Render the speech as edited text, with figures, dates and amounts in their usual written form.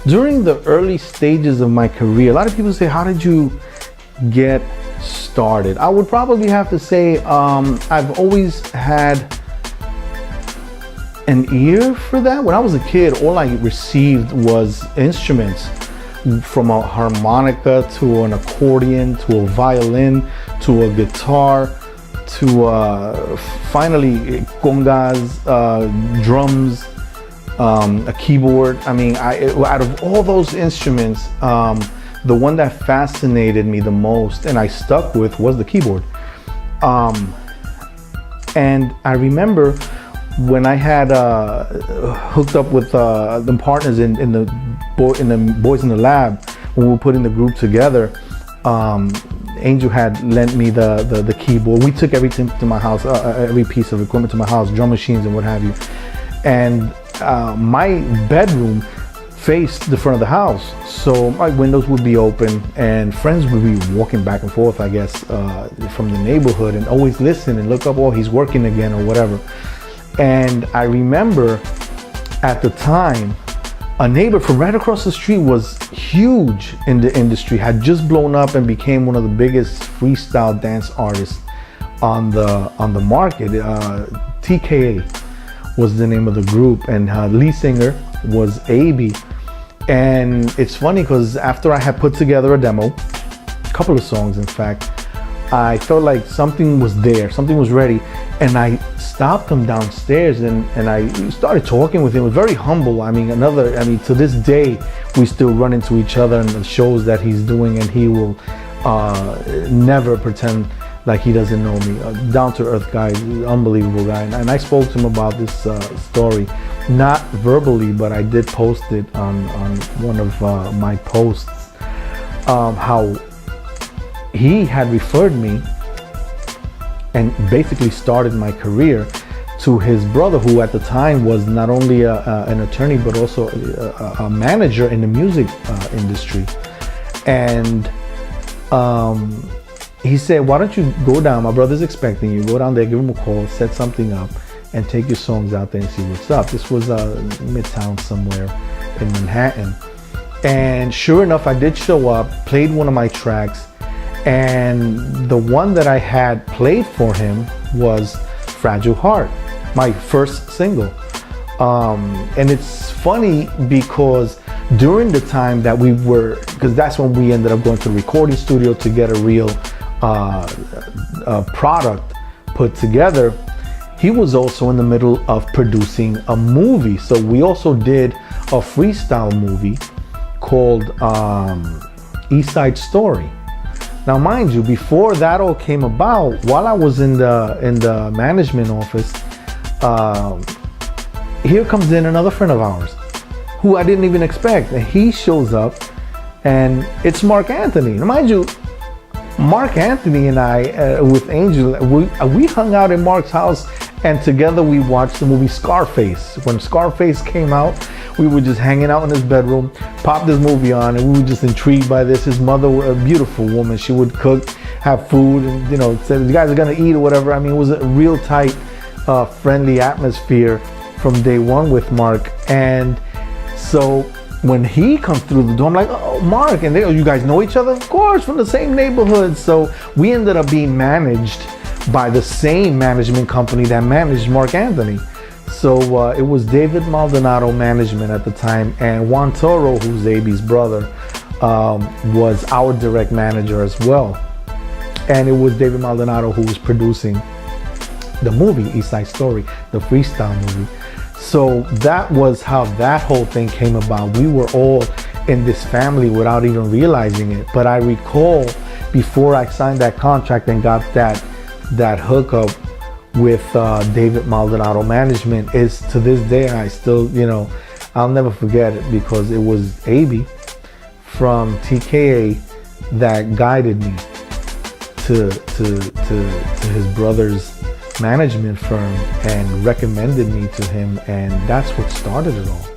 during the early stages of my career, a lot of people say, how did you get started? I would probably have to say I've always had an ear for that. When I was a kid, all I received was instruments, from a harmonica to an accordion to a violin to a guitar to finally congas, drums, a keyboard. I mean, out of all those instruments, the one that fascinated me the most and I stuck with was the keyboard. And I remember when I had hooked up with the partners in the Boys in the Lab, when we were putting the group together, Angel had lent me the keyboard. We took everything to my house, every piece of equipment to my house, drum machines and what have you. And my bedroom faced the front of the house, so my windows would be open and friends would be walking back and forth, I guess, from the neighborhood, and always listen and look up, oh, he's working again or whatever. And I remember at the time, a neighbor from right across the street was huge in the industry, had just blown up and became one of the biggest freestyle dance artists on the market. TKA was the name of the group, and her lead singer was AB. And it's funny because after I had put together a demo, a couple of songs in fact, I felt like something was there, something was ready, and I stopped him downstairs and I started talking with him. It was very humble. I mean, to this day, we still run into each other in the shows that he's doing, and he will never pretend like he doesn't know me. Down-to-earth guy, unbelievable guy. And I spoke to him about this story, not verbally, but I did post it on one of my posts, how he had referred me and basically started my career to his brother, who at the time was not only an attorney but also a manager in the music industry. And he said, why don't you go down, my brother's expecting you, go down there, give him a call, set something up, and take your songs out there and see what's up. This was Midtown somewhere in Manhattan. And sure enough, I did show up, played one of my tracks, and the one that I had played for him was Fragile Heart, my first single. And it's funny because during the time that we were, because that's when we ended up going to the recording studio to get a real product put together, he was also in the middle of producing a movie. So we also did a freestyle movie called East Side Story. Now, mind you, before that all came about, while I was in the management office, here comes in another friend of ours who I didn't even expect, and he shows up, and it's Mark Anthony. Now, mind you, Mark Anthony and I, with Angel, we hung out in Mark's house, and together we watched the movie Scarface. When Scarface came out, we were just hanging out in his bedroom, popped this movie on, and we were just intrigued by this. His mother, a beautiful woman, she would cook, have food, and said, you guys are gonna eat or whatever. I mean, it was a real tight, friendly atmosphere from day one with Mark. And so when he comes through the door, I'm like, oh, Mark, and you guys know each other? Of course, from the same neighborhood. So we ended up being managed by the same management company that managed Mark Anthony. So it was David Maldonado Management at the time, and Juan Toro, who's AB's brother, was our direct manager as well. And it was David Maldonado who was producing the movie East Side Story, the freestyle movie. So that was how that whole thing came about. We were all in this family without even realizing it. But I recall before I signed that contract and got that hookup with David Maldonado Management, is to this day I still, I'll never forget it, because it was AB from TKA that guided me to his brother's management firm and recommended me to him, and that's what started it all.